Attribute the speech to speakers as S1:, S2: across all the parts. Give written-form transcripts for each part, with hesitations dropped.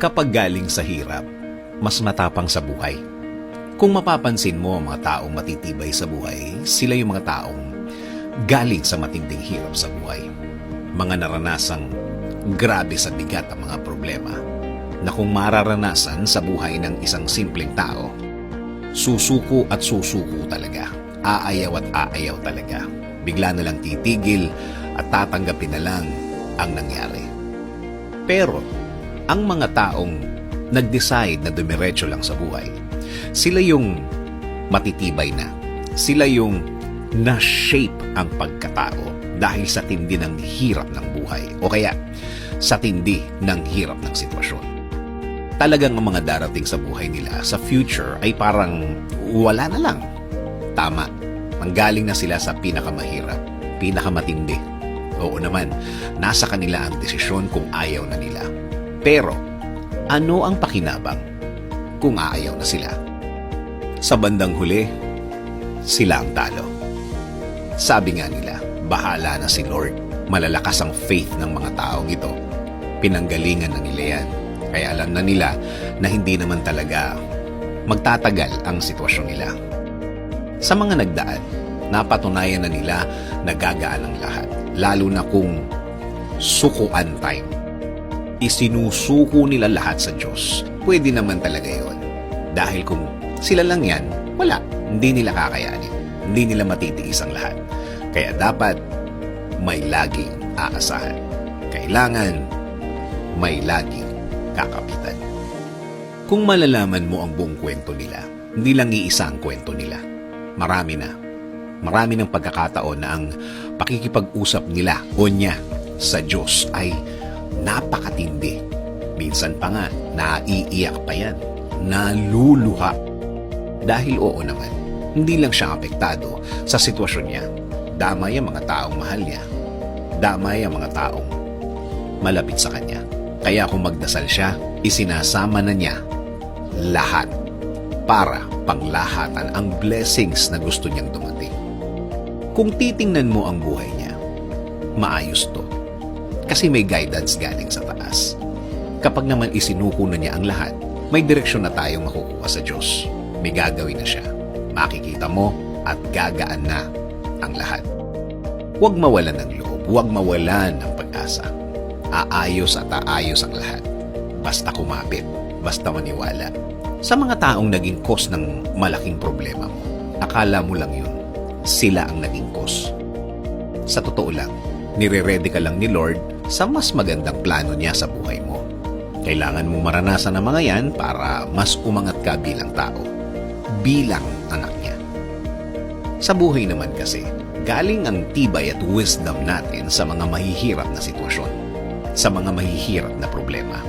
S1: Kapag galing sa hirap, mas matapang sa buhay. Kung mapapansin mo ang mga taong matitibay sa buhay, sila yung mga taong galing sa matinding hirap sa buhay. Mga naranasang grabe sa bigat ang mga problema na kung mararanasan sa buhay ng isang simpleng tao, susuko at susuko talaga. Aayaw at aayaw talaga. Bigla na lang titigil at tatanggapin na lang ang nangyari. Pero, ang mga taong nag-decide na dumiretso lang sa buhay, sila yung matitibay na. Sila yung na-shape ang pagkatao dahil sa tindi ng hirap ng buhay o kaya sa tindi ng hirap ng sitwasyon. Talagang ang mga darating sa buhay nila sa future ay parang wala na lang. Tama, manggaling na sila sa pinakamahirap, pinakamatindi. Oo naman, nasa kanila ang desisyon kung ayaw na nila. Pero, ano ang pakinabang kung aayaw na sila? Sa bandang huli, sila ang talo. Sabi nga nila, bahala na si Lord. Malalakas ang faith ng mga taong ito. Pinanggalingan na nila yan. Kaya alam na nila na hindi naman talaga magtatagal ang sitwasyon nila. Sa mga nagdaan, napatunayan na nila na gagaan ang lahat. Lalo na kung sukuan time. Isinusuko nila lahat sa Diyos. Pwede naman talaga yon. Dahil kung sila lang yan, wala. Hindi nila kakayanin. Hindi nila matitiis ang lahat. Kaya dapat may laging aasahan. Kailangan may laging kakapitan. Kung malalaman mo ang buong kwento nila, hindi lang iisa ang kwento nila. Marami na. Marami ng pagkakataon na ang pakikipag-usap nila o niya sa Diyos ay napakatindi. Minsan pa nga, naiiyak pa yan. Naluluha. Dahil oo naman, hindi lang siya apektado sa sitwasyon niya. Damay ang mga taong mahal niya. Damay ang mga taong malapit sa kanya. Kaya kung magdasal siya, isinasama na niya lahat para panglahatan ang blessings na gusto niyang dumating. Kung titingnan mo ang buhay niya, maayos to. Kasi may guidance galing sa taas. Kapag naman isinuko na niya ang lahat, may direksyon na tayong makukuha sa Diyos. May gagawin na siya. Makikita mo at gagaan na ang lahat. Huwag mawalan ng loob. Huwag mawalan ng pag-asa. Aayos at aayos ang lahat. Basta kumapit. Basta maniwala. Sa mga taong naging cause ng malaking problema mo, akala mo lang yun. Sila ang naging cause. Sa totoo lang, nire-ready ka lang ni Lord sa mas magandang plano niya sa buhay mo. Kailangan mong maranasan ang mga yan para mas umangat ka bilang tao. Bilang anak niya. Sa buhay naman kasi, galing ang tibay at wisdom natin sa mga mahihirap na sitwasyon. Sa mga mahihirap na problema.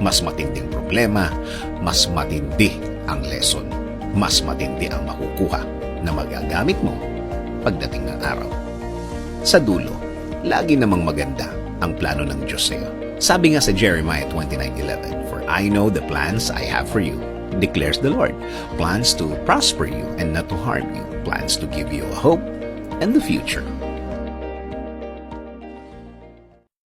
S1: Mas matinding problema, mas matindi ang lesson. Mas matindi ang makukuha na magagamit mo pagdating ng araw. Sa dulo, lagi namang maganda ang plano ng Diyos sa'yo. Sabi nga sa Jeremiah 29:11, "For I know the plans I have for you, declares the Lord, plans to prosper you and not to harm you, plans to give you a hope and the future."